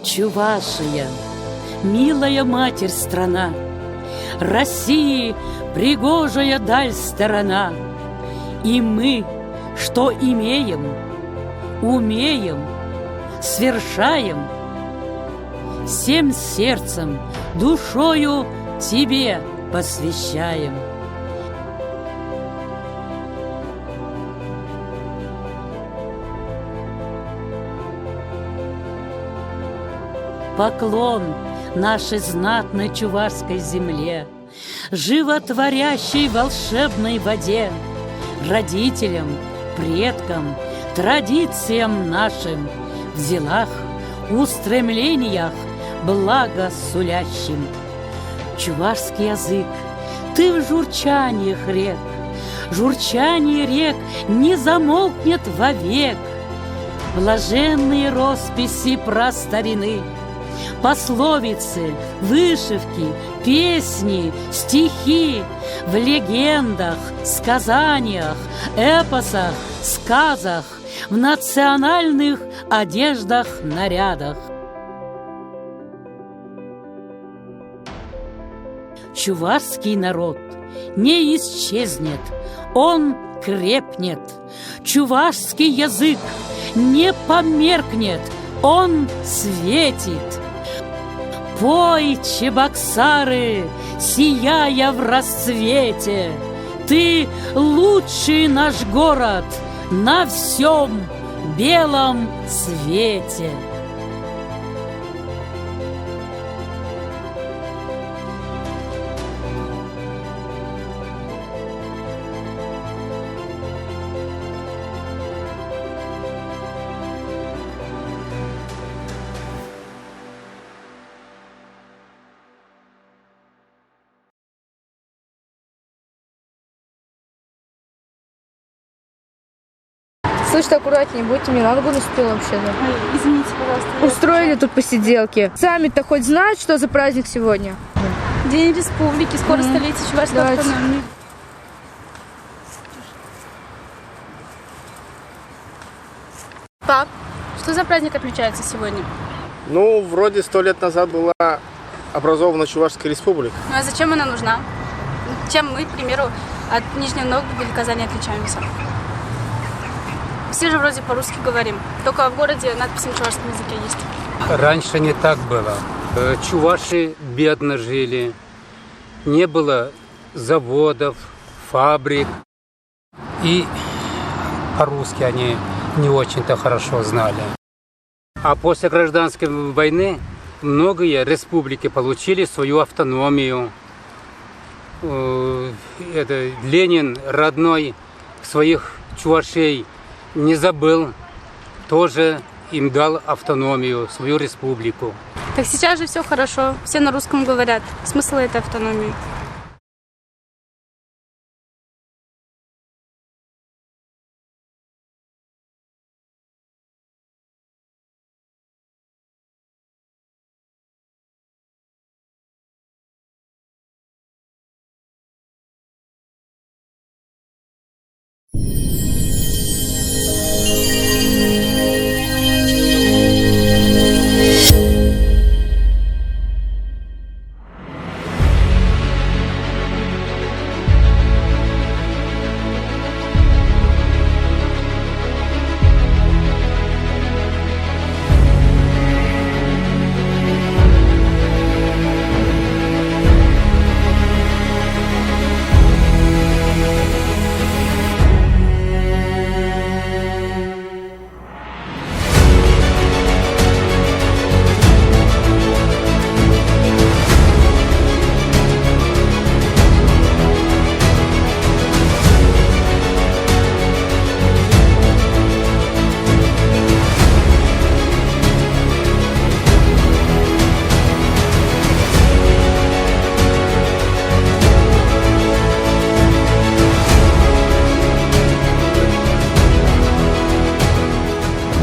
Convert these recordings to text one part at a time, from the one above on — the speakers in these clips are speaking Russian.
Чувашия, милая матерь страна, России пригожая даль сторона. И мы, что имеем, умеем, свершаем, всем сердцем, душою тебе посвящаем. Поклон нашей знатной чувашской земле, животворящей волшебной воде, родителям, предкам, традициям нашим, в делах, устремлениях благо сулящим. Чувашский язык, ты в журчаниях рек, журчание рек не замолкнет вовек. Блаженные росписи прастарины, пословицы, вышивки, песни, стихи в легендах, сказаниях, эпосах, сказах, в национальных одеждах, нарядах. Чувашский народ не исчезнет, он крепнет. Чувашский язык не померкнет, он светит. Пой, чебоксары, сияя в расцвете, ты лучший наш город на всем белом свете. Слышь, аккуратнее будьте, мне на ногу наступил вообще-то. Извините, пожалуйста. Устроили тут посиделки. Сами-то хоть знают, что за праздник сегодня? День республики, скоро столетие Чувашской автономии. Пап, что за праздник отмечается сегодня? Ну, вроде 100 лет назад была образована Чувашская республика. Ну а зачем она нужна? Чем мы, к примеру, от Нижнего Новгорода или Казани отличаемся? Все же вроде по-русски говорим, только в городе надписи на чувашском языке есть. Раньше не так было. Чуваши бедно жили, не было заводов, фабрик. И по-русски они не очень-то хорошо знали. А после гражданской войны многие республики получили свою автономию. Ленин родной своих чувашей не забыл, тоже им дал автономию, свою республику. Так сейчас же все хорошо, все на русском говорят. Смысл этой автономии?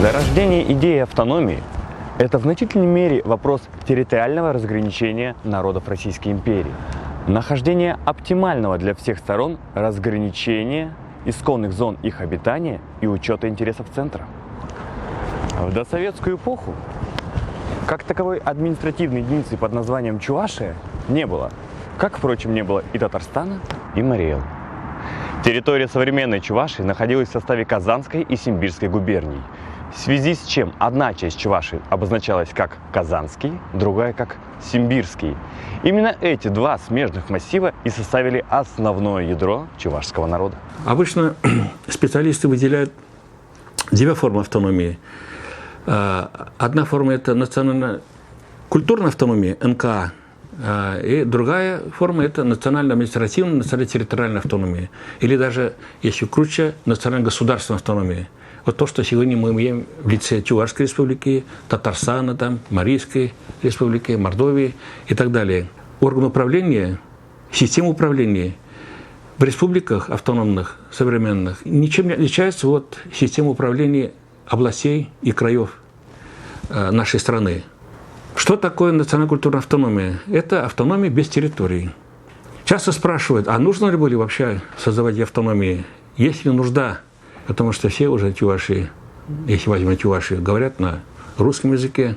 Зарождение идеи автономии – это в значительной мере вопрос территориального разграничения народов Российской империи, нахождение оптимального для всех сторон разграничения исконных зон их обитания и учета интересов центра. В досоветскую эпоху Как таковой административной единицы под названием Чувашия не было. Как, впрочем, не было и Татарстана, и Мариэл. Территория современной Чувашии находилась в составе Казанской и Симбирской губерний, в связи с чем одна часть Чувашии обозначалась как Казанский, другая как Симбирский. Именно эти два смежных массива и составили основное ядро чувашского народа. Обычно специалисты выделяют две формы автономии. Одна форма – это национально-культурная автономия, НКА, и другая форма – это национально-административная, национально-территориальная автономия. Или даже, если круче, национально-государственная автономия. Вот то, что сегодня мы имеем в лице Чувашской республики, Татарстана, Марийской республики, Мордовии и так далее. Орган управления, система управления в республиках автономных, современных, ничем не отличается от системы управления областей и краев нашей страны. Что такое национально-культурная автономия? Это автономия без территории. Часто спрашивают, а нужно ли было вообще создавать автономии? Есть ли нужда? Потому что все уже чуваши, если возьмем Чувашию, говорят на русском языке.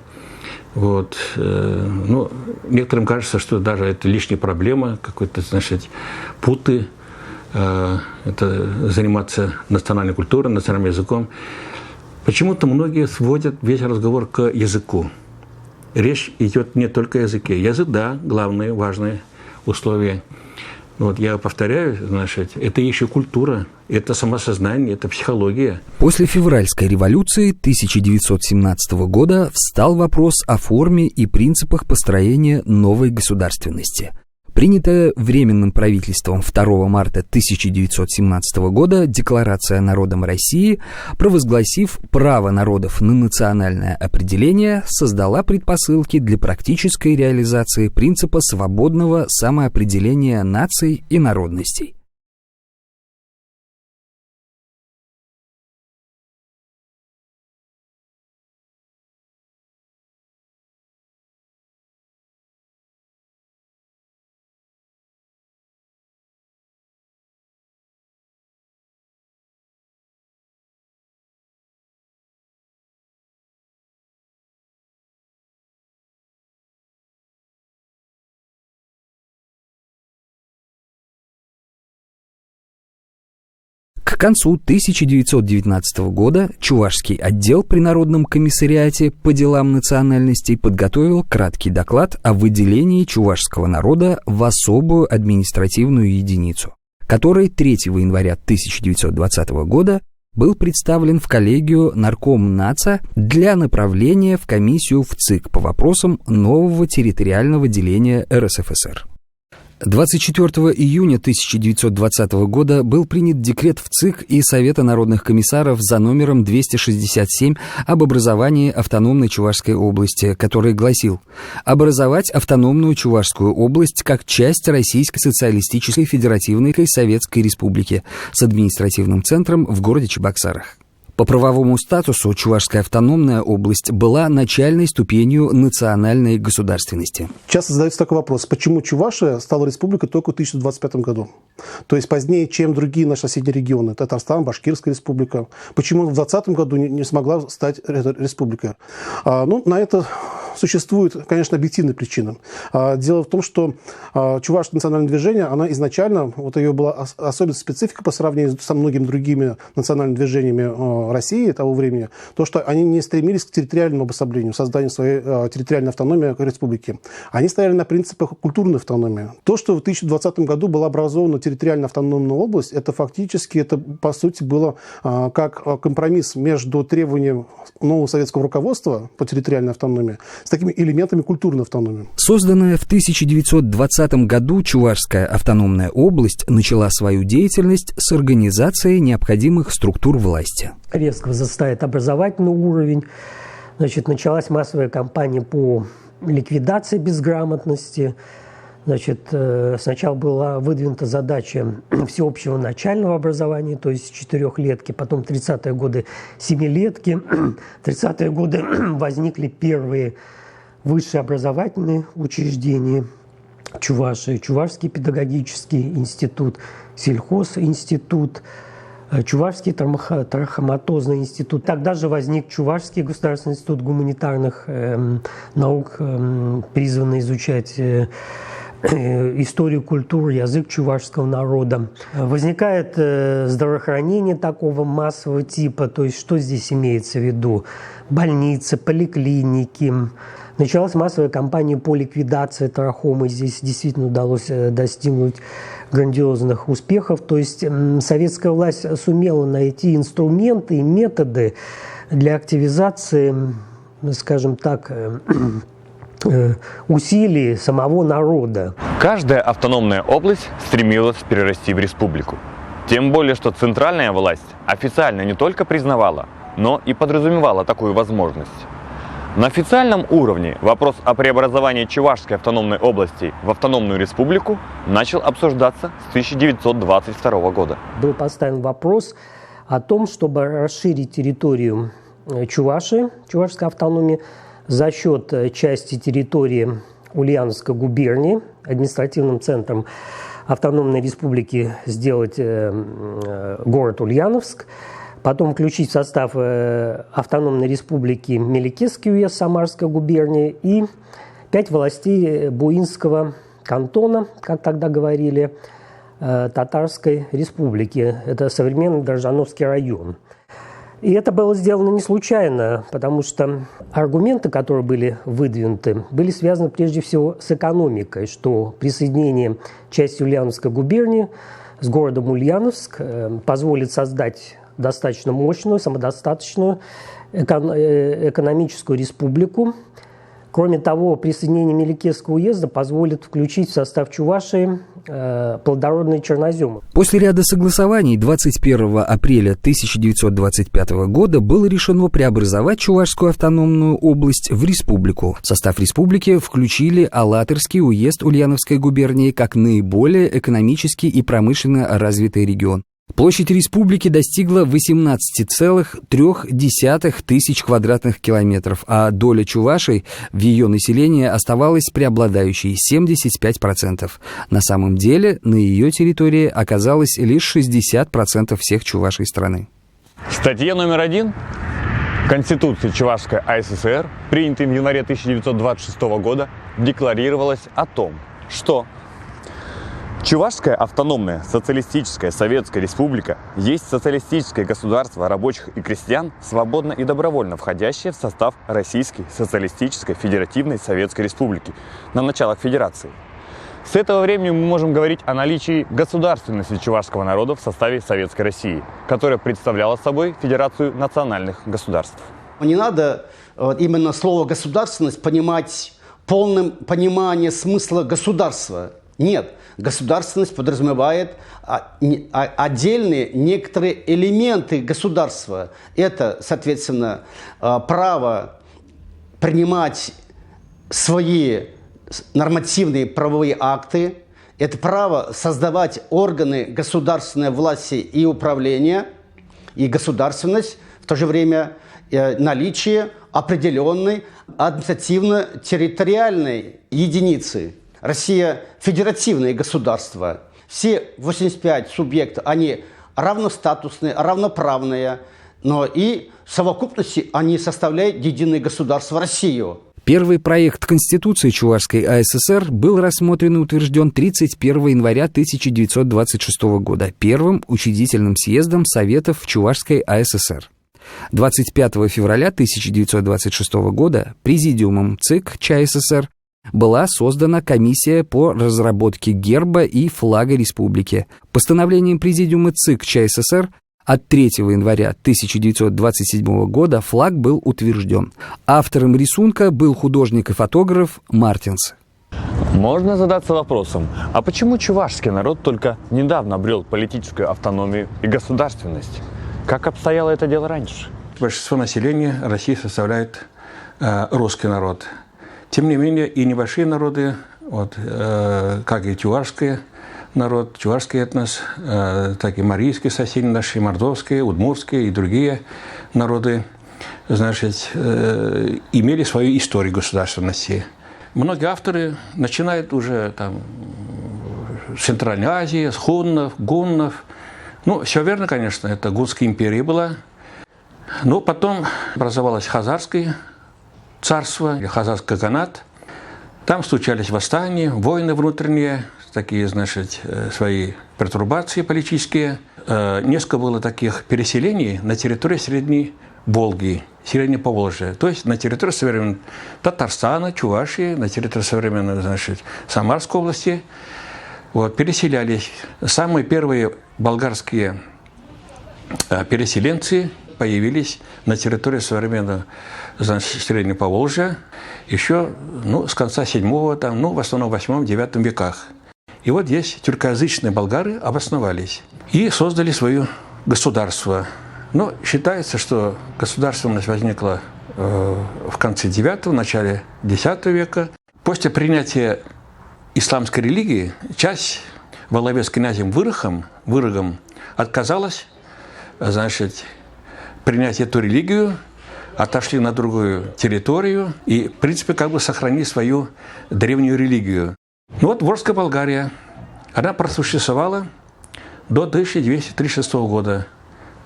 Вот. Ну, некоторым кажется, что даже это лишняя проблема, какой-то, значит, путы, это заниматься национальной культурой, национальным языком. Почему-то многие сводят весь разговор к языку. Речь идет не только о языке. Язык, да, главное, важное условие. Вот я повторяю, значит, это еще культура, это самосознание, это психология. После февральской революции 1917 года встал вопрос о форме и принципах построения новой государственности. Принятая Временным правительством 2 марта 1917 года Декларация народам России, провозгласив право народов на национальное определение, создала предпосылки для практической реализации принципа свободного самоопределения наций и народностей. К концу 1919 года Чувашский отдел при Народном комиссариате по делам национальностей подготовил краткий доклад о выделении чувашского народа в особую административную единицу, который 3 января 1920 года был представлен в коллегию Наркомнаца для направления в комиссию в ЦИК по вопросам нового территориального деления РСФСР. 24 июня 1920 года был принят декрет в ЦИК и Совета народных комиссаров за номером 267 об образовании автономной Чувашской области, который гласил: образовать автономную Чувашскую область как часть Российской социалистической федеративной Советской Республики с административным центром в городе Чебоксарах. По правовому статусу Чувашская автономная область была начальной ступенью национальной государственности. Часто задается такой вопрос, почему Чувашия стала республикой только в 1925 году? То есть позднее, чем другие наши соседние регионы, Татарстан, Башкирская республика. Почему в 2020 году не смогла стать республикой? На это существует, конечно, объективная причина. Дело в том, что чувашское национальное движение, она изначально, вот ее была особенная специфика по сравнению со многими другими национальными движениями России того времени, то, что они не стремились к территориальному обособлению, созданию своей территориальной автономии республики. Они стояли на принципах культурной автономии. То, что в 2020 году была образована территориально автономная область, это фактически, это по сути было как компромисс между требованием нового советского руководства по территориальной автономии с такими элементами культурной автономии. Созданная в 1920 году Чувашская автономная область начала свою деятельность с организацией необходимых структур власти. Резко возрастает образовательный уровень. Значит, началась массовая кампания по ликвидации безграмотности. Значит, сначала была выдвинута задача всеобщего начального образования, то есть 4-летки, потом 30-е годы 7-летки. 30-е годы возникли первые высшие образовательные учреждения Чувашии, Чувашский педагогический институт, сельхозинститут, Чувашский трахоматозный институт. Тогда же возник Чувашский государственный институт гуманитарных наук, призванный изучать историю, культуру, язык чувашского народа. Возникает здравоохранение такого массового типа, то есть что здесь имеется в виду? Больницы, поликлиники. Началась массовая кампания по ликвидации трахомы. Здесь действительно удалось достигнуть грандиозных успехов. То есть советская власть сумела найти инструменты и методы для активизации, скажем так, усилий самого народа. Каждая автономная область стремилась перерасти в республику. Тем более, что центральная власть официально не только признавала, но и подразумевала такую возможность. На официальном уровне вопрос о преобразовании Чувашской автономной области в автономную республику начал обсуждаться с 1922 года. Был поставлен вопрос о том, чтобы расширить территорию Чувашской автономии за счет части территории Ульяновской губернии, административным центром автономной республики сделать город Ульяновск, потом включить в состав автономной республики Меликесский уезд Самарской губернии и 5 властей Буинского кантона, как тогда говорили, Татарской республики. Это современный Дрожжановский район. И это было сделано не случайно, потому что аргументы, которые были выдвинуты, были связаны прежде всего с экономикой, что присоединение части Ульяновской губернии с городом Ульяновск позволит создать достаточно мощную, самодостаточную экономическую республику. Кроме того, присоединение Меликесского уезда позволит включить в состав Чувашии плодородные черноземы. После ряда согласований 21 апреля 1925 года было решено преобразовать Чувашскую автономную область в республику. В состав республики включили Алатырский уезд Ульяновской губернии как наиболее экономически и промышленно развитый регион. Площадь республики достигла 18,3 тысяч квадратных километров, а доля чувашей в ее населении оставалась преобладающей – 75%. На самом деле на ее территории оказалось лишь 60% всех чувашей страны. В статье номер 1 Конституции Чувашской АССР, принятой в январе 1926 года, декларировалось о том, что Чувашская автономная социалистическая советская республика есть социалистическое государство рабочих и крестьян, свободно и добровольно входящее в состав Российской социалистической федеративной советской республики на началах федерации. С этого времени мы можем говорить о наличии государственности чувашского народа в составе Советской России, которая представляла собой Федерацию национальных государств. Не надо именно слово «государственность» понимать полным пониманием смысла государства. Нет, государственность подразумевает отдельные некоторые элементы государства. Это, соответственно, право принимать свои нормативные правовые акты, это право создавать органы государственной власти и управления, и государственность, в то же время наличие определенной административно-территориальной единицы. Россия – федеративное государство. Все 85 субъектов, они равностатусные, равноправные, но и в совокупности они составляют единое государство Россию. Первый проект Конституции Чувашской АССР был рассмотрен и утвержден 31 января 1926 года первым учредительным съездом Советов Чувашской АССР. 25 февраля 1926 года Президиумом ЦИК ЧССР была создана комиссия по разработке герба и флага республики. Постановлением Президиума ЦИК ЧССР от 3 января 1927 года флаг был утвержден. Автором рисунка был художник и фотограф Мартинс. Можно задаться вопросом, а почему чувашский народ только недавно обрел политическую автономию и государственность? Как обстояло это дело раньше? Большинство населения России составляет русский народ. Тем не менее, и небольшие народы, как и чувашский народ, чувашский этнос, так и марийские соседи наши, мордовские, удмуртские и другие народы, значит, имели свою историю государственности. Многие авторы начинают уже там с Центральной Азии, с хуннов, гуннов, Ну, все верно, конечно, это Гунская империя была. Но потом образовалось Хазарское царство, или Хазарский каганат. Там случались восстания, войны внутренние, такие, значит, свои пертурбации политические. Несколько было таких переселений на территории Средней Волги, Среднее Поволжье. То есть на территории современного Татарстана, Чувашии, на территории современной, значит, Самарской области. Вот, переселялись. Самые первые болгарские переселенцы появились на территории современного, значит, Среднего Поволжья еще с конца 7-го, в основном 8-9 веках. И вот здесь тюркоязычные болгары обосновались и создали свое государство. Но считается, что государственность возникла в конце 9-го, начале 10 века. После принятия исламской религии часть во главе с князем Вырогом отказалась, значит, принять эту религию, отошли на другую территорию и, в принципе, как бы сохранили свою древнюю религию. Ну вот Волжская Болгария, она просуществовала до 1236 года,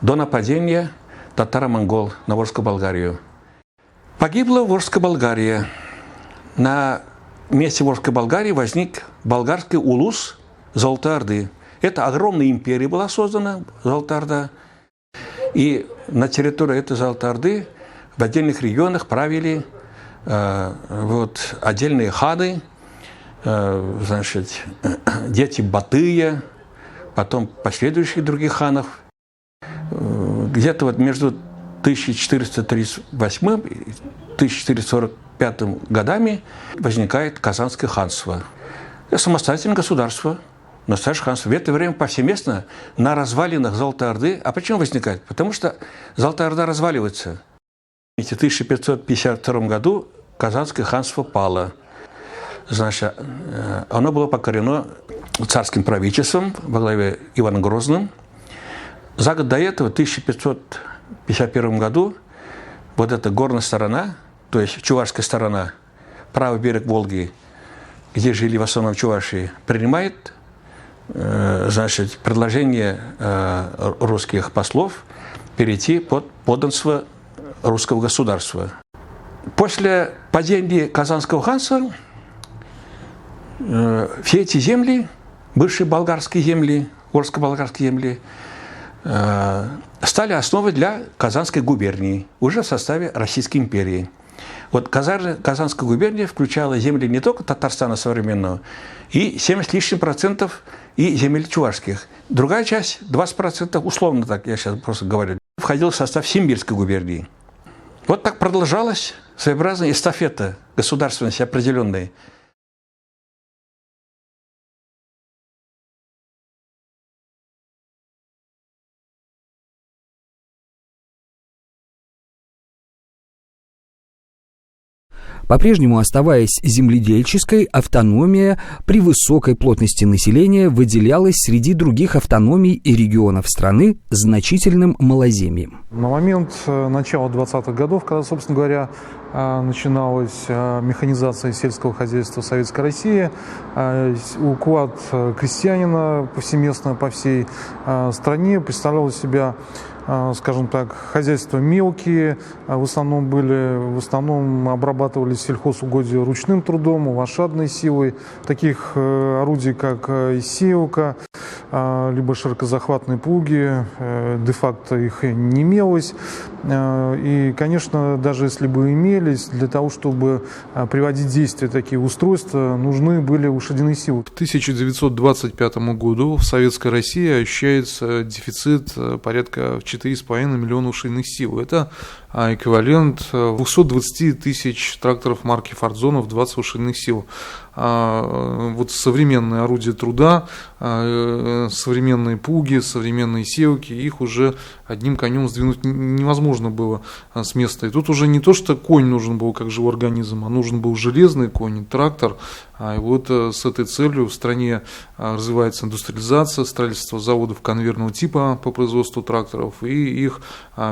до нападения татаро-монгол на Волжскую Болгарию. Погибла Волжская Болгария. На месте Волжской Болгарии возник болгарский улус Золотой Орды. Это огромная империя была создана, Золотая Орда. И на территории этой Золотой Орды в отдельных регионах правили отдельные ханы, значит, дети Батыя, потом последующих других ханов. Где-то вот между 1438 и 1445 годами возникает Казанское ханство. Это самостоятельное государство, настоящее ханство. В это время повсеместно на развалинах Золотой Орды. А почему возникает? Потому что Золотая Орда разваливается. В 1552 году Казанское ханство пало. Значит, оно было покорено царским правительством во главе Иваном Грозным. За год до этого, в 1551 году, вот эта горная сторона, то есть чувашская сторона, правый берег Волги, где жили в основном чуваши, принимает, значит, предложение русских послов перейти под подданство русского государства. После падения Казанского ханства все эти земли, бывшие болгарские земли, Волжско-болгарские земли, стали основой для Казанской губернии, уже в составе Российской империи. Вот Казанская губерния включала земли не только Татарстана современного, и 70 с лишним процентов и земель чувашских. Другая часть, 20%, условно так, я сейчас просто говорю, входила в состав Симбирской губернии. Вот так продолжалась своеобразная эстафета государственности определенной. По-прежнему оставаясь земледельческой, автономия при высокой плотности населения выделялась среди других автономий и регионов страны значительным малоземьем. На момент начала 20-х годов, когда, собственно говоря, начиналась механизация сельского хозяйства Советской России, уклад крестьянина повсеместно по всей стране представлял из себя, скажем так, хозяйства мелкие, в основном обрабатывались сельхозугодия ручным трудом, лошадной силой. Таких орудий, как сеялка, либо широкозахватные плуги, де-факто их не имелось. И, конечно, даже если бы имелись, для того, чтобы приводить в действие такие устройства, нужны были лошадиные силы. К 1925 году в Советской России ощущается дефицит порядка 4,5 миллиона лошадиных сил. Это эквивалент 220 тысяч тракторов марки Фордзонов, 20 лошадиных сил. Вот современные орудия труда, современные плуги, современные сеялки, их уже одним конем сдвинуть невозможно было с места. И тут уже не то, что конь нужен был как живой организм, а нужен был железный конь, трактор. И вот с этой целью в стране развивается индустриализация, строительство заводов конвейерного типа по производству тракторов и их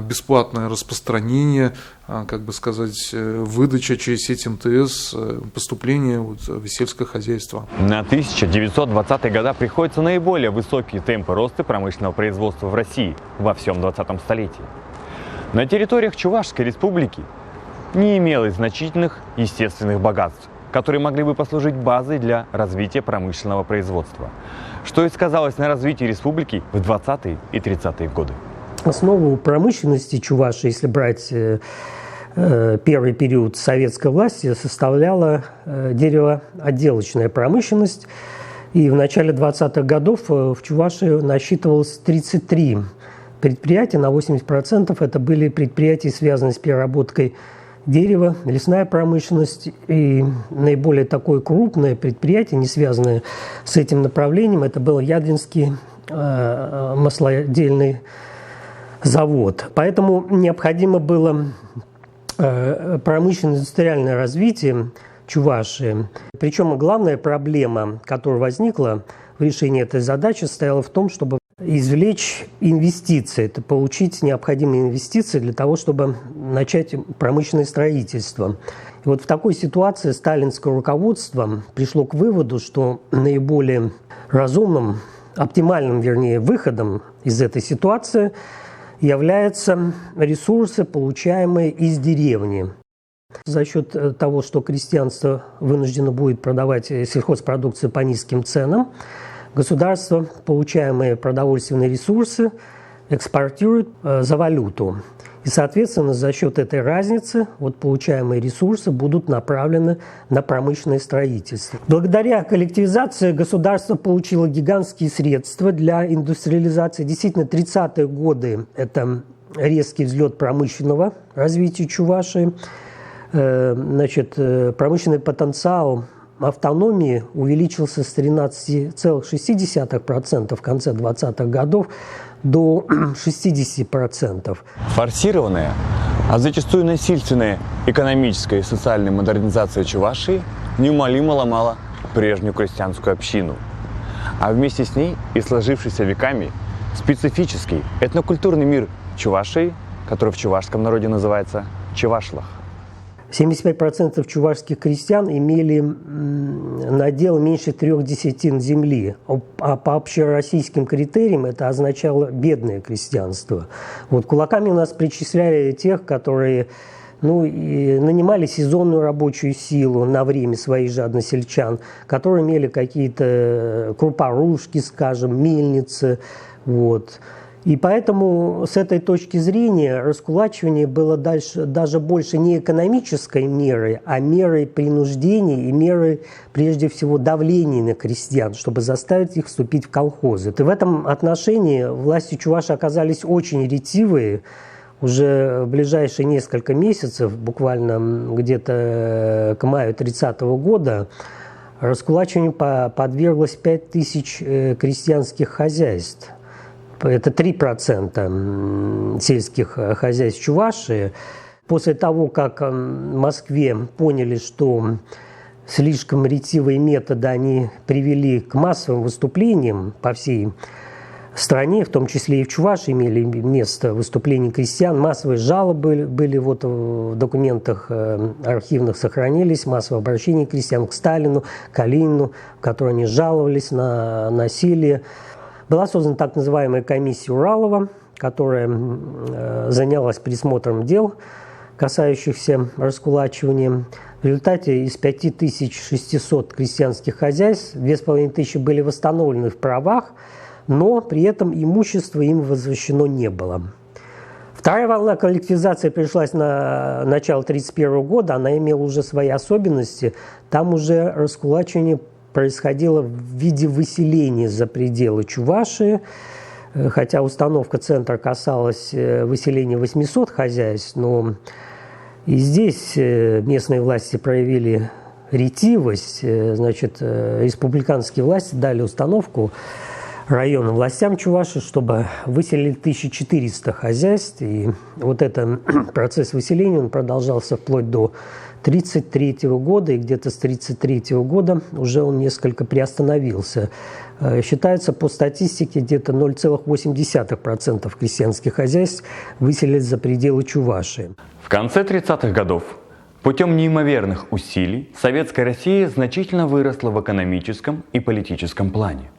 бесплатное распространение хранение, выдача через сеть МТС, поступление в сельское хозяйство. На 1920-е годы приходятся наиболее высокие темпы роста промышленного производства в России во всем 20-м столетии. На территориях Чувашской республики не имелось значительных естественных богатств, которые могли бы послужить базой для развития промышленного производства, что и сказалось на развитии республики в 20-е и 30-е годы. Основу промышленности Чувашии, если брать первый период советской власти, составляла деревоотделочная промышленность. И в начале 20-х годов в Чувашии насчитывалось 33 предприятия, на 80% это были предприятия, связанные с переработкой дерева, лесная промышленность. И наиболее такое крупное предприятие, не связанное с этим направлением, это был Ядринский маслодельный завод. Поэтому необходимо было промышленно-индустриальное развитие Чувашии. Причем главная проблема, которая возникла в решении этой задачи, состояла в том, чтобы извлечь инвестиции, это получить необходимые инвестиции для того, чтобы начать промышленное строительство. И вот в такой ситуации сталинское руководство пришло к выводу, что наиболее разумным, оптимальным, выходом из этой ситуации являются ресурсы, получаемые из деревни. За счет того, что крестьянство вынуждено будет продавать сельхозпродукцию по низким ценам, государство получаемые продовольственные ресурсы экспортирует за валюту. И, соответственно, за счет этой разницы получаемые ресурсы будут направлены на промышленное строительство. Благодаря коллективизации государство получило гигантские средства для индустриализации. Действительно, 30-е годы – это резкий взлет промышленного развития Чувашии. Промышленный потенциал автономии увеличился с 13,6% в конце 20-х годов до 60%. Форсированная, а зачастую насильственная экономическая и социальная модернизация Чувашии неумолимо ломала прежнюю крестьянскую общину. А вместе с ней и сложившийся веками специфический этнокультурный мир Чувашии, который в чувашском народе называется Чевашлах. 75% чувашских крестьян имели надел меньше 3 десятин земли, а по общероссийским критериям это означало бедное крестьянство. Кулаками у нас причисляли тех, которые нанимали сезонную рабочую силу на время своих же односельчан, которые имели какие-то крупорушки, скажем, мельницы, И поэтому с этой точки зрения раскулачивание было даже больше не экономической мерой, а мерой принуждения и мерой, прежде всего, давления на крестьян, чтобы заставить их вступить в колхозы. И в этом отношении власти Чуваши оказались очень ретивые. Уже в ближайшие несколько месяцев, буквально где-то к маю 30-го года, раскулачиванию подверглось 5000 крестьянских хозяйств. Это 3% сельских хозяйств Чувашии. После того, как в Москве поняли, что слишком ретивые методы они привели к массовым выступлениям по всей стране, в том числе и в Чувашии имели место выступления крестьян, массовые жалобы были в документах архивных сохранились, массовые обращения крестьян к Сталину, Калинину, в которых они жаловались на насилие. Была создана так называемая комиссия Уралова, которая занялась присмотром дел, касающихся раскулачивания. В результате из 5600 крестьянских хозяйств 2500 были восстановлены в правах, но при этом имущество им возвращено не было. Вторая волна коллективизации пришлась на начало 1931 года, она имела уже свои особенности. Там уже раскулачивание происходило в виде выселения за пределы Чувашии, хотя установка центра касалась выселения 800 хозяйств, но и здесь местные власти проявили ретивость. Республиканские власти дали установку районным властям Чувашии, чтобы выселили 1400 хозяйств. И этот процесс выселения он продолжался вплоть до 1933 года, и где-то с 1933 года уже он несколько приостановился. Считается по статистике, где-то 0,8% крестьянских хозяйств выселились за пределы Чувашии. В конце 30-х годов путем неимоверных усилий Советская Россия значительно выросла в экономическом и политическом плане.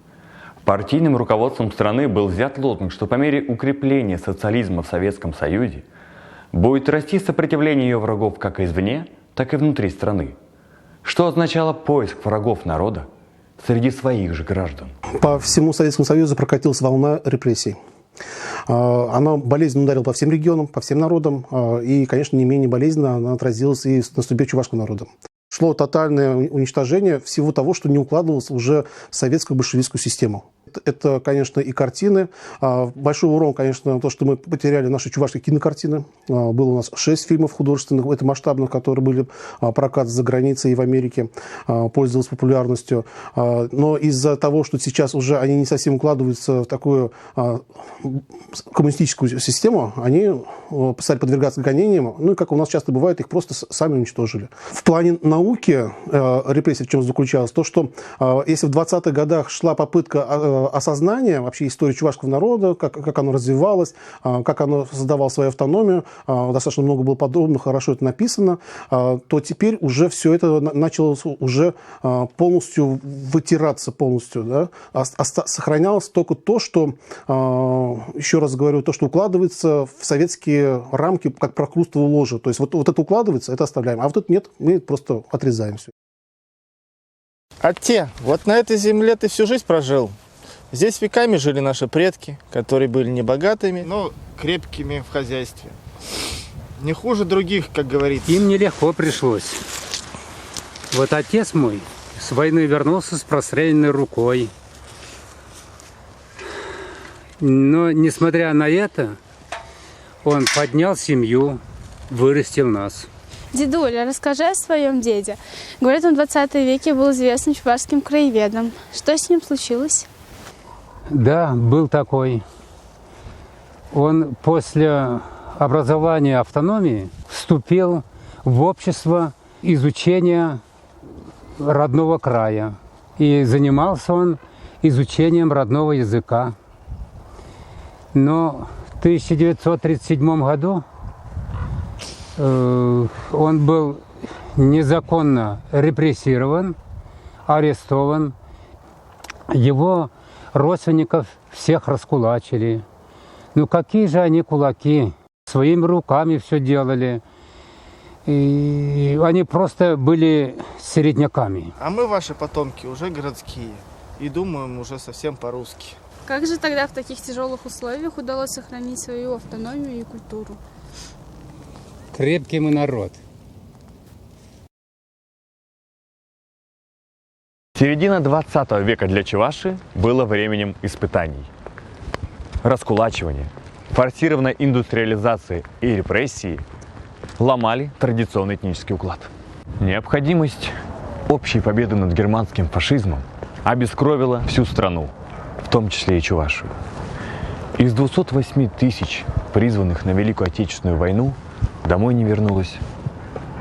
Партийным руководством страны был взят лозунг, что по мере укрепления социализма в Советском Союзе будет расти сопротивление ее врагов как извне, так и внутри страны, что означало поиск врагов народа среди своих же граждан. По всему Советскому Союзу прокатилась волна репрессий. Она болезненно ударила по всем регионам, по всем народам, и, конечно, не менее болезненно она отразилась и на судьбе чувашского народа. Шло тотальное уничтожение всего того, что не укладывалось уже в советскую большевистскую систему. Это, конечно, и картины. Большой урон, конечно, то, что мы потеряли наши чувашские кинокартины. Было у нас 6 фильмов художественных, это масштабных, которые были прокат за границей и в Америке, пользовались популярностью. Но из-за того, что сейчас уже они не совсем укладываются в такую коммунистическую систему, они стали подвергаться гонениям. Ну и, как у нас часто бывает, их просто сами уничтожили. В плане науки репрессия в чем заключалась? То, что если в 20-х годах шла попытка осознания вообще истории чувашского народа, как оно развивалось, как оно создавало свою автономию, достаточно много было подробно, хорошо это написано, то теперь уже все это начало уже полностью вытираться полностью. Да? Сохранялось только то, что, еще раз говорю, то, что укладывается в советские рамки, как прокрустово ложе. То есть вот это укладывается, это оставляем, а вот это нет, мы просто отрезаем все. А те, вот на этой земле ты всю жизнь прожил. Здесь веками жили наши предки, которые были не богатыми, но крепкими в хозяйстве. Не хуже других, как говорится. Им нелегко пришлось. Вот отец мой с войны вернулся с простреленной рукой. Но, несмотря на это, он поднял семью, вырастил нас. Дедуля, расскажи о своем деде. Говорят, он в 20 веке был известным чувашским краеведом. Что с ним случилось? Да, был такой. Он после образования автономии вступил в общество изучения родного края. И занимался он изучением родного языка. Но в 1937 году он был незаконно репрессирован, арестован. Его родственников всех раскулачили. Ну какие же они кулаки? Своими руками все делали. И они просто были середняками. А мы, ваши потомки, уже городские. И думаем уже совсем по-русски. Как же тогда в таких тяжелых условиях удалось сохранить свою автономию и культуру? Крепкий мы народ. Середина 20 века для Чувашии было временем испытаний. Раскулачивание, форсированная индустриализация и репрессии ломали традиционный этнический уклад. Необходимость общей победы над германским фашизмом обескровила всю страну, в том числе и Чувашию. Из 208 тысяч призванных на Великую Отечественную войну домой не вернулось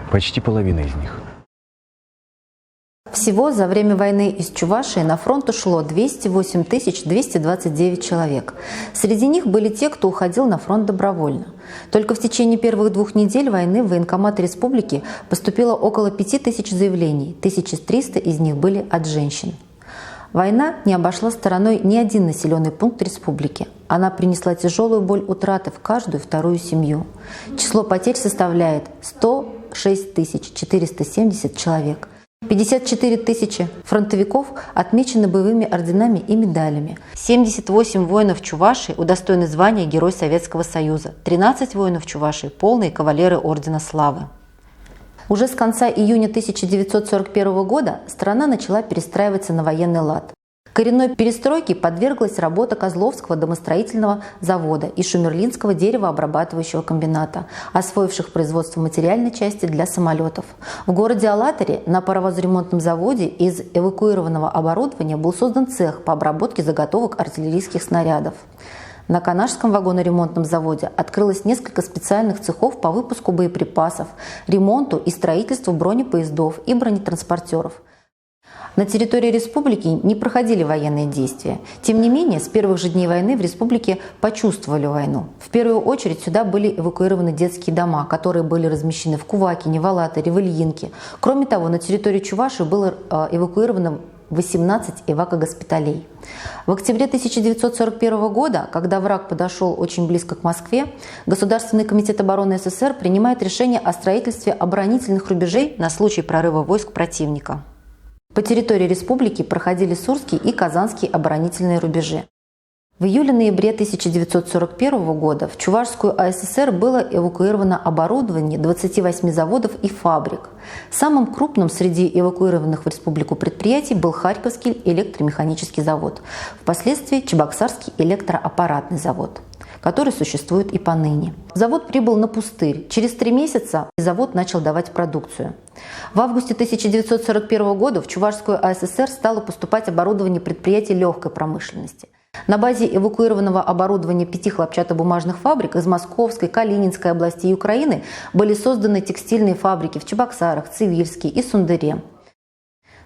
почти половина из них. Всего за время войны из Чувашии на фронт ушло 208 229 человек. Среди них были те, кто уходил на фронт добровольно. Только в течение первых 2 недель войны в военкомат республики поступило около 5000 заявлений, 1300 из них были от женщин. Война не обошла стороной ни один населенный пункт республики. Она принесла тяжелую боль утраты в каждую вторую семью. Число потерь составляет 106 470 человек. 54 тысячи фронтовиков отмечены боевыми орденами и медалями. 78 воинов Чувашии удостоены звания Герой Советского Союза. 13 воинов Чувашии – полные кавалеры Ордена Славы. Уже с конца июня 1941 года страна начала перестраиваться на военный лад. Коренной перестройке подверглась работа Козловского домостроительного завода и Шумерлинского деревообрабатывающего комбината, освоивших производство материальной части для самолетов. В городе Алатыре на паровозремонтном заводе из эвакуированного оборудования был создан цех по обработке заготовок артиллерийских снарядов. На Канашском вагоноремонтном заводе открылось несколько специальных цехов по выпуску боеприпасов, ремонту и строительству бронепоездов и бронетранспортеров. На территории республики не проходили военные действия. Тем не менее, с первых же дней войны в республике почувствовали войну. В первую очередь сюда были эвакуированы детские дома, которые были размещены в Кувакине, в Алатыре, в Ильинке. Кроме того, на территорию Чувашии было эвакуировано 18 эвакогоспиталей. В октябре 1941 года, когда враг подошел очень близко к Москве, Государственный комитет обороны СССР принимает решение о строительстве оборонительных рубежей на случай прорыва войск противника. По территории республики проходили Сурские и Казанские оборонительные рубежи. В июле-ноябре 1941 года в Чувашскую АССР было эвакуировано оборудование 28 заводов и фабрик. Самым крупным среди эвакуированных в республику предприятий был Харьковский электромеханический завод, впоследствии Чебоксарский электроаппаратный завод, который существует и поныне. Завод прибыл на пустырь. Через 3 месяца завод начал давать продукцию. В августе 1941 года в Чувашскую АССР стало поступать оборудование предприятий легкой промышленности. На базе эвакуированного оборудования 5 хлопчатобумажных фабрик из Московской, Калининской областей Украины были созданы текстильные фабрики в Чебоксарах, Цивильске и Сундыре.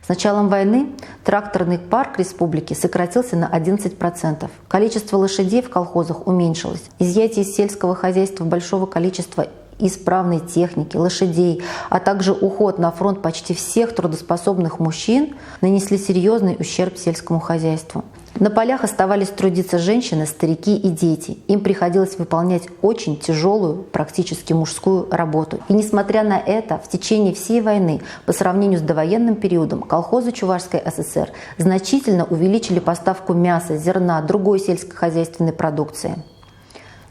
С началом войны тракторный парк республики сократился на 11%. Количество лошадей в колхозах уменьшилось. Изъятие из сельского хозяйства большого количества исправной техники, лошадей, а также уход на фронт почти всех трудоспособных мужчин нанесли серьезный ущерб сельскому хозяйству. На полях оставались трудиться женщины, старики и дети. Им приходилось выполнять очень тяжелую, практически мужскую работу. И несмотря на это, в течение всей войны, по сравнению с довоенным периодом, колхозы Чувашской ССР значительно увеличили поставку мяса, зерна, другой сельскохозяйственной продукции.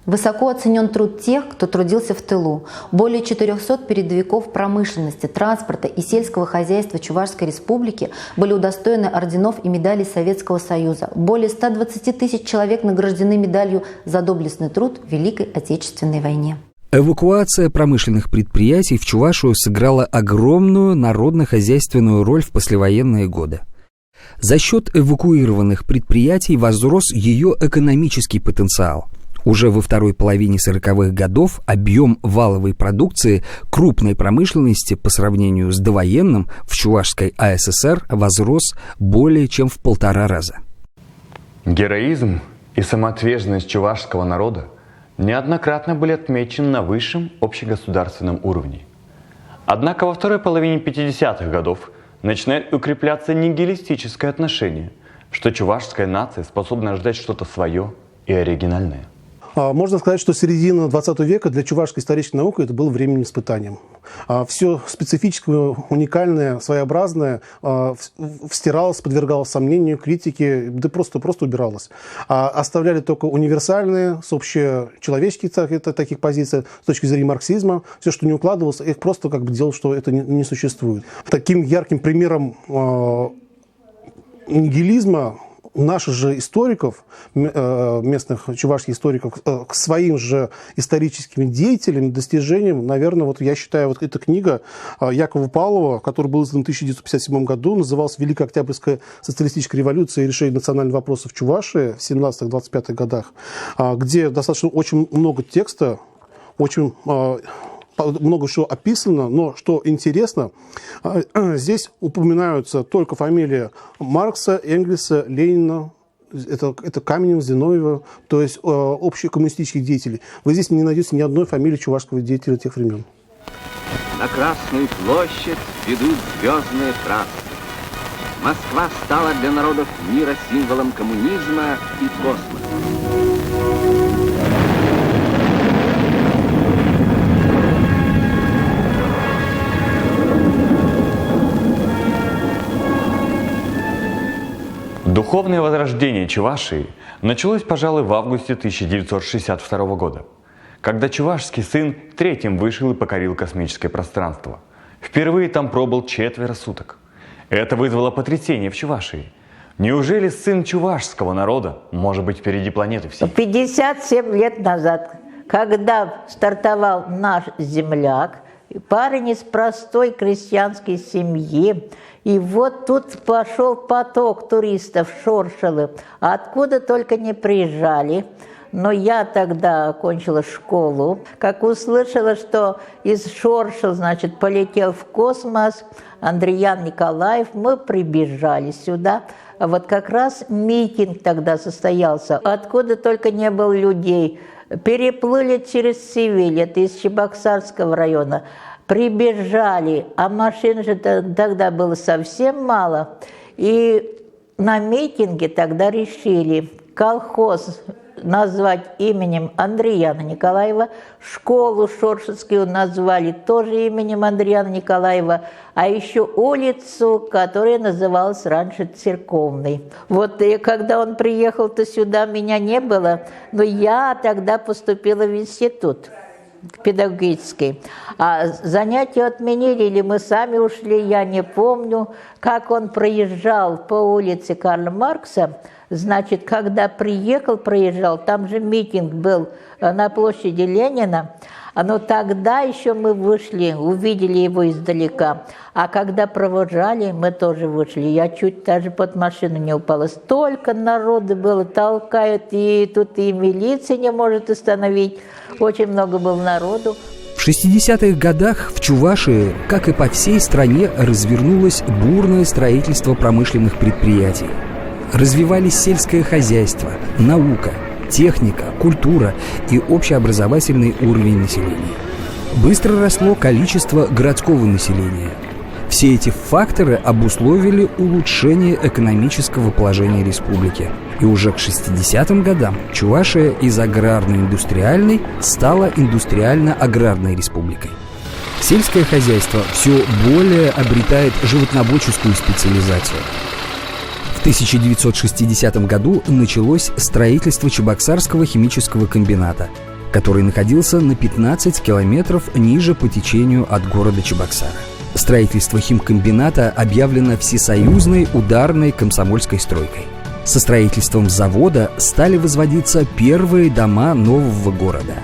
Высоко оценен труд тех, кто трудился в тылу. Более 400 передовиков промышленности, транспорта и сельского хозяйства Чувашской республики были удостоены орденов и медалей Советского Союза. Более 120 тысяч человек награждены медалью за доблестный труд в Великой Отечественной войне. Эвакуация промышленных предприятий в Чувашию сыграла огромную народно-хозяйственную роль в послевоенные годы. За счет эвакуированных предприятий возрос ее экономический потенциал. Уже во второй половине 40-х годов объем валовой продукции крупной промышленности по сравнению с довоенным в Чувашской АССР возрос более чем в 1,5 раза. Героизм и самоотверженность чувашского народа неоднократно были отмечены на высшем общегосударственном уровне. Однако во второй половине 50-х годов начинает укрепляться нигилистическое отношение, что чувашская нация способна ждать что-то свое и оригинальное. Можно сказать, что середина 20 века для чувашской исторической науки это было временным испытанием. Все специфическое, уникальное, своеобразное стиралось, подвергалось сомнению, критике, да просто убиралось. Оставляли только универсальные, с общечеловеческих таких позиций, с точки зрения марксизма. Все, что не укладывалось, их просто делал, что это не существует. Таким ярким примером нигилизма наших же историков, местных чувашских историков, к своим же историческим деятелям, достижениям, наверное, я считаю, эта книга Якова Павлова, которая была издана в 1957 году, называлась «Великая Октябрьская социалистическая революция и решение национальных вопросов в Чувашии» в 17-25 годах, где достаточно очень много текста, очень много что описано, но что интересно, здесь упоминаются только фамилии Маркса, Энгельса, Ленина, это Каменева, Зиновьева, то есть общекоммунистических деятелей. Вы здесь не найдете ни одной фамилии чувашского деятеля тех времен. На Красную площадь ведут звездные трассы. Москва стала для народов мира символом коммунизма и космоса. Духовное возрождение Чувашии началось, пожалуй, в августе 1962 года, когда чувашский сын третьим вышел и покорил космическое пространство. Впервые там пробыл 4 суток. Это вызвало потрясение в Чувашии. Неужели сын чувашского народа может быть впереди планеты всей? 57 лет назад, когда стартовал наш земляк, парень из простой крестьянской семьи, и вот тут пошел поток туристов, шоршалы, откуда только не приезжали. но я тогда окончила школу. Как услышала, что из Шорша, значит, полетел в космос Андриан Николаев, мы прибежали сюда. А вот как раз митинг тогда состоялся, откуда только не было людей. Переплыли через Севиль, это из Чебоксарского района. Прибежали, а машин же тогда было совсем мало. И на митинге тогда решили колхоз назвать именем Андриана Николаева, школу Шоршинскую назвали тоже именем Андриана Николаева, а еще улицу, которая называлась раньше Церковной. Вот и когда он приехал-то сюда, меня не было, но я тогда поступила в институт педагогический. А занятия отменили, или мы сами ушли, я не помню. Как он проезжал по улице Карла Маркса, значит, когда проезжал, там же митинг был на площади Ленина, но тогда еще мы вышли, увидели его издалека. А когда провожали, мы тоже вышли. Я чуть даже под машину не упала. Столько народу было, толкают, и тут и милиция не может остановить. Очень много было народу. В 60-х годах в Чувашии, как и по всей стране, развернулось бурное строительство промышленных предприятий. Развивались сельское хозяйство, наука, техника, культура и общеобразовательный уровень населения. Быстро росло количество городского населения. Все эти факторы обусловили улучшение экономического положения республики. И уже к 60-м годам Чувашия из аграрно-индустриальной стала индустриально-аграрной республикой. Сельское хозяйство все более обретает животноводческую специализацию. В 1960 году началось строительство Чебоксарского химического комбината, который находился на 15 километров ниже по течению от города Чебоксара. Строительство химкомбината объявлено всесоюзной ударной комсомольской стройкой. Со строительством завода стали возводиться первые дома нового города.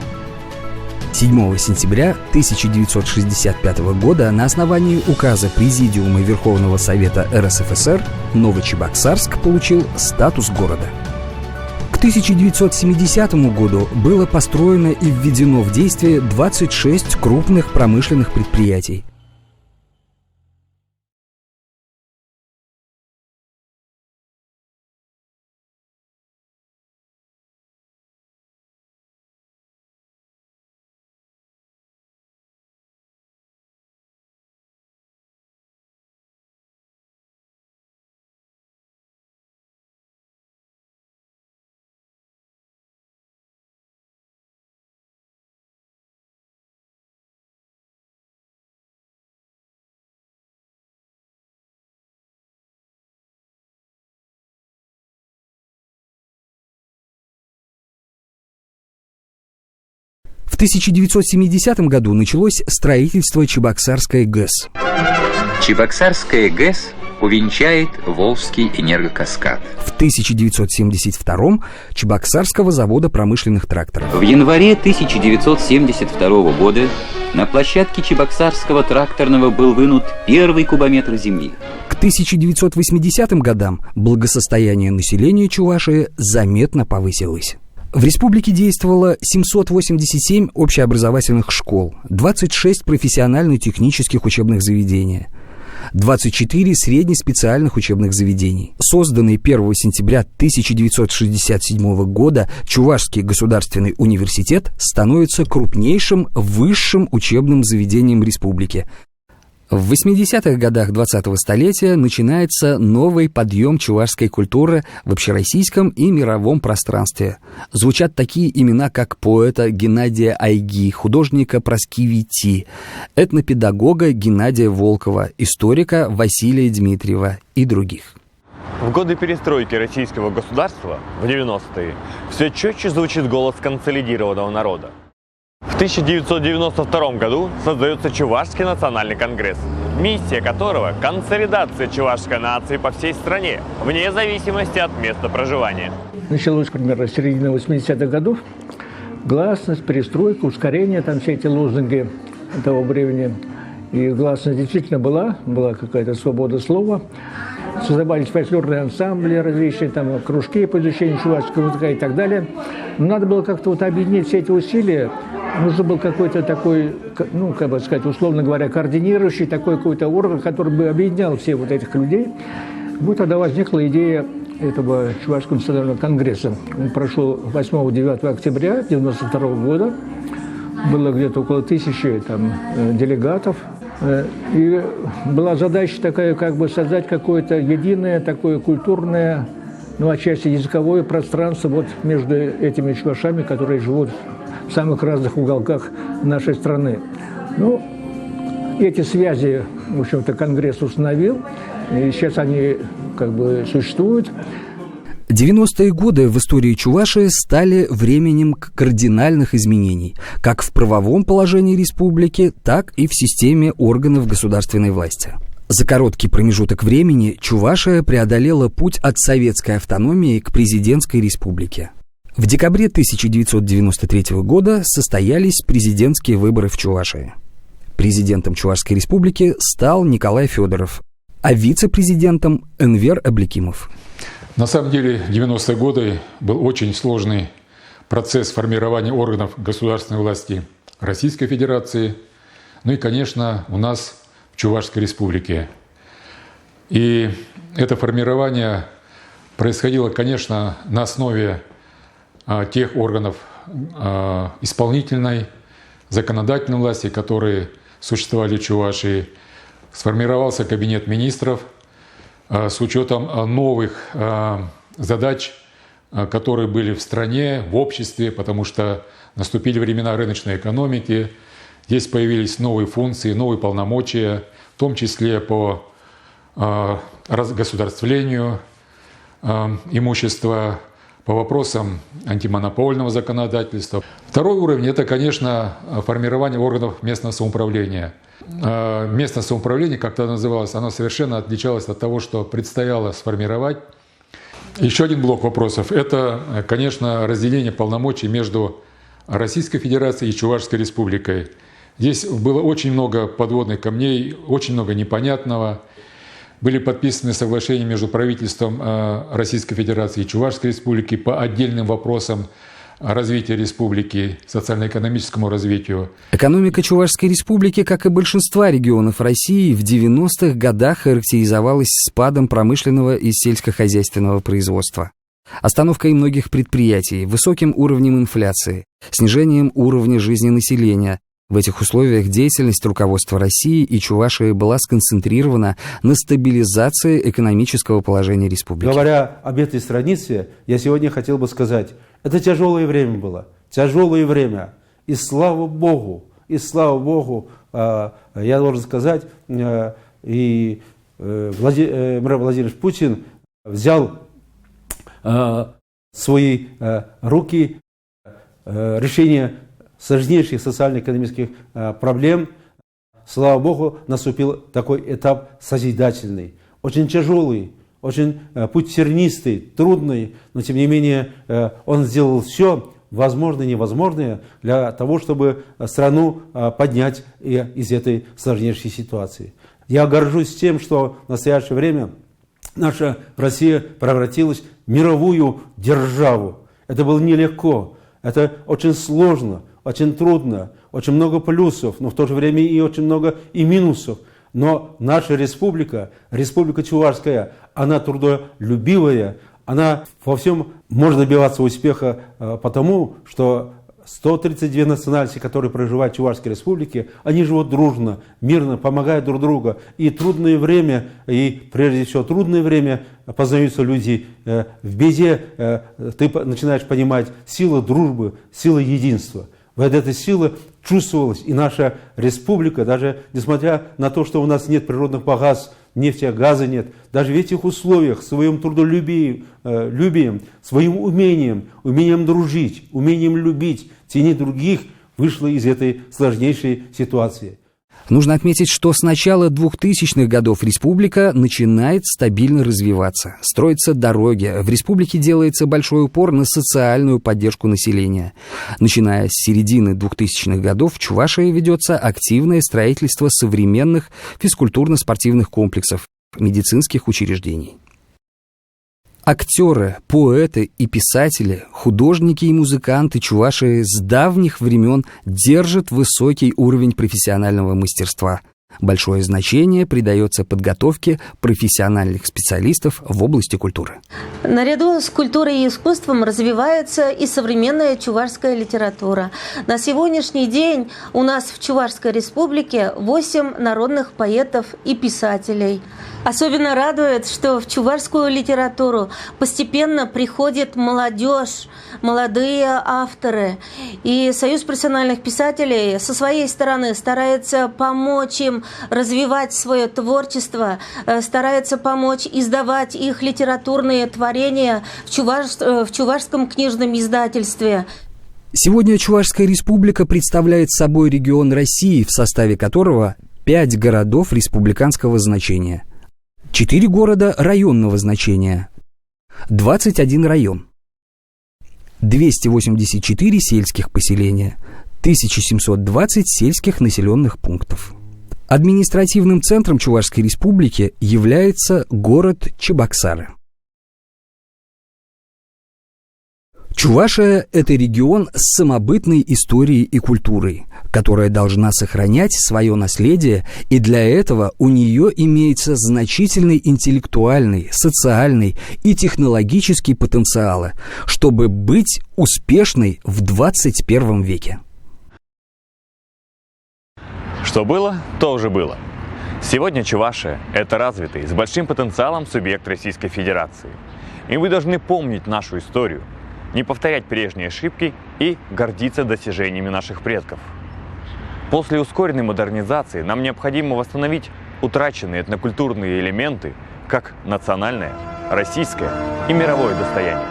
7 сентября 1965 года на основании указа Президиума Верховного Совета РСФСР Новочебоксарск получил статус города. К 1970 году было построено и введено в действие 26 крупных промышленных предприятий. В 1970 году началось строительство Чебоксарской ГЭС. Чебоксарская ГЭС увенчает Волжский энергокаскад. В 1972 Чебоксарского завода промышленных тракторов. В январе 1972 года на площадке Чебоксарского тракторного был вынут первый кубометр земли. К 1980 годам благосостояние населения Чувашии заметно повысилось. В республике действовало 787 общеобразовательных школ, 26 профессионально-технических учебных заведений, 24 среднеспециальных учебных заведений. Созданный 1 сентября 1967 года Чувашский государственный университет становится крупнейшим высшим учебным заведением республики. В 80-х годах 20-го столетия начинается новый подъем чувашской культуры в общероссийском и мировом пространстве. Звучат такие имена, как поэта Геннадия Айги, художника Проскиви Ти, этнопедагога Геннадия Волкова, историка Василия Дмитриева и других. В годы перестройки российского государства, в 90-е, все четче звучит голос консолидированного народа. В 1992 году создается Чувашский национальный конгресс, миссия которого – консолидация чувашской нации по всей стране, вне зависимости от места проживания. Началось, примерно, с середины 80-х годов. Гласность, перестройка, ускорение, там все эти лозунги того времени. И гласность действительно была какая-то свобода слова. создавались фольклорные ансамбли различные, там, кружки по изучению чувашского языка и так далее. Но надо было как-то вот объединить все эти усилия. Нужен был какой-то такой, ну, как бы сказать, условно говоря, координирующий такой какой-то орган, который бы объединял всех вот этих людей. Вот тогда возникла идея этого Чувашского национального конгресса. Он прошел 8-9 октября 1992 года. Было где-то около 1000 там, делегатов. И была задача такая, как бы создать какое-то единое, такое культурное, ну, отчасти языковое пространство вот между этими чувашами, которые живут в самых разных уголках нашей страны. Ну, эти связи, в общем-то, Конгресс установил, и сейчас они как бы существуют. 90-е годы в истории Чувашии стали временем кардинальных изменений, как в правовом положении республики, так и в системе органов государственной власти. За короткий промежуток времени Чувашия преодолела путь от советской автономии к президентской республике. В декабре 1993 года состоялись президентские выборы в Чувашии. Президентом Чувашской республики стал Николай Федоров, а вице-президентом Энвер Абликимов. На самом деле, в 90-е годы был очень сложный процесс формирования органов государственной власти Российской Федерации, ну и, конечно, у нас в Чувашской Республике. И это формирование происходило, конечно, на основе тех органов исполнительной, законодательной власти, которые существовали в Чувашии. Сформировался кабинет министров с учетом новых задач, которые были в стране, в обществе, потому что наступили времена рыночной экономики. Здесь появились новые функции, новые полномочия, в том числе по разгосударствлению имущества, по вопросам антимонопольного законодательства. Второй уровень – это, конечно, формирование органов местного самоуправления. Местное самоуправление, как это называлось, оно совершенно отличалось от того, что предстояло сформировать. Еще один блок вопросов – это, конечно, разделение полномочий между Российской Федерацией и Чувашской Республикой. Здесь было очень много подводных камней, очень много непонятного. Были подписаны соглашения между правительством Российской Федерации и Чувашской Республики по отдельным вопросам развития республики, социально-экономическому развитию. Экономика Чувашской Республики, как и большинства регионов России, в 90-х годах характеризовалась спадом промышленного и сельскохозяйственного производства, остановкой многих предприятий, высоким уровнем инфляции, снижением уровня жизни населения. В этих условиях деятельность руководства России и Чувашии была сконцентрирована на стабилизации экономического положения республики. Говоря об этой странице, я сегодня хотел бы сказать, это тяжелое время было, тяжелое время. И слава Богу, я должен сказать, и Владимир Владимирович Путин взял в свои руки решение сложнейших социально-экономических проблем. Слава Богу, наступил такой этап созидательный, очень тяжелый, очень путь тернистый, трудный, но тем не менее он сделал все возможное и невозможное для того, чтобы страну поднять из этой сложнейшей ситуации. Я горжусь тем, что в настоящее время наша Россия превратилась в мировую державу. Это было нелегко, это очень сложно, очень трудно, очень много плюсов, но в то же время и очень много и минусов. Но наша республика, Республика Чувашская, она трудолюбивая, она во всем может добиваться успеха, потому что 132 национальности, которые проживают в Чувашской Республике, они живут дружно, мирно, помогают друг другу. И трудное время, и прежде всего трудное время познаются люди. В беде ты начинаешь понимать силу дружбы, силу единства. Вот эта сила чувствовалась, и наша республика, даже несмотря на то, что у нас нет природных богатств, нефти, газа нет, даже в этих условиях, своим трудолюбием, своим умением дружить, умением любить, ценить других, вышла из этой сложнейшей ситуации. Нужно отметить, что с начала 2000-х годов республика начинает стабильно развиваться. Строятся дороги, в республике делается большой упор на социальную поддержку населения. Начиная с середины 2000-х годов в Чувашии ведется активное строительство современных физкультурно-спортивных комплексов, медицинских учреждений. Актеры, поэты и писатели, художники и музыканты Чувашии с давних времен держат высокий уровень профессионального мастерства. Большое значение придается подготовке профессиональных специалистов в области культуры. Наряду с культурой и искусством развивается и современная чувашская литература. На сегодняшний день у нас в Чувашской республике 8 народных поэтов и писателей. Особенно радует, что в чувашскую литературу постепенно приходит молодежь, молодые авторы. И Союз профессиональных писателей со своей стороны старается помочь им развивать свое творчество, старается помочь издавать их литературные творения в чувашском книжном издательстве. Сегодня Чувашская республика представляет собой регион России, в составе которого 5 городов республиканского значения, 4 города районного значения, 21 район, 284 сельских поселения, 1720 сельских населенных пунктов. Административным центром Чувашской республики является город Чебоксары. Чувашия – это регион с самобытной историей и культурой, которая должна сохранять свое наследие, и для этого у нее имеется значительный интеллектуальный, социальный и технологический потенциалы, чтобы быть успешной в 21 веке. Что было, то уже было. Сегодня Чувашия – это развитый, с большим потенциалом субъект Российской Федерации. И мы должны помнить нашу историю, не повторять прежние ошибки и гордиться достижениями наших предков. После ускоренной модернизации нам необходимо восстановить утраченные этнокультурные элементы как национальное, российское и мировое достояние.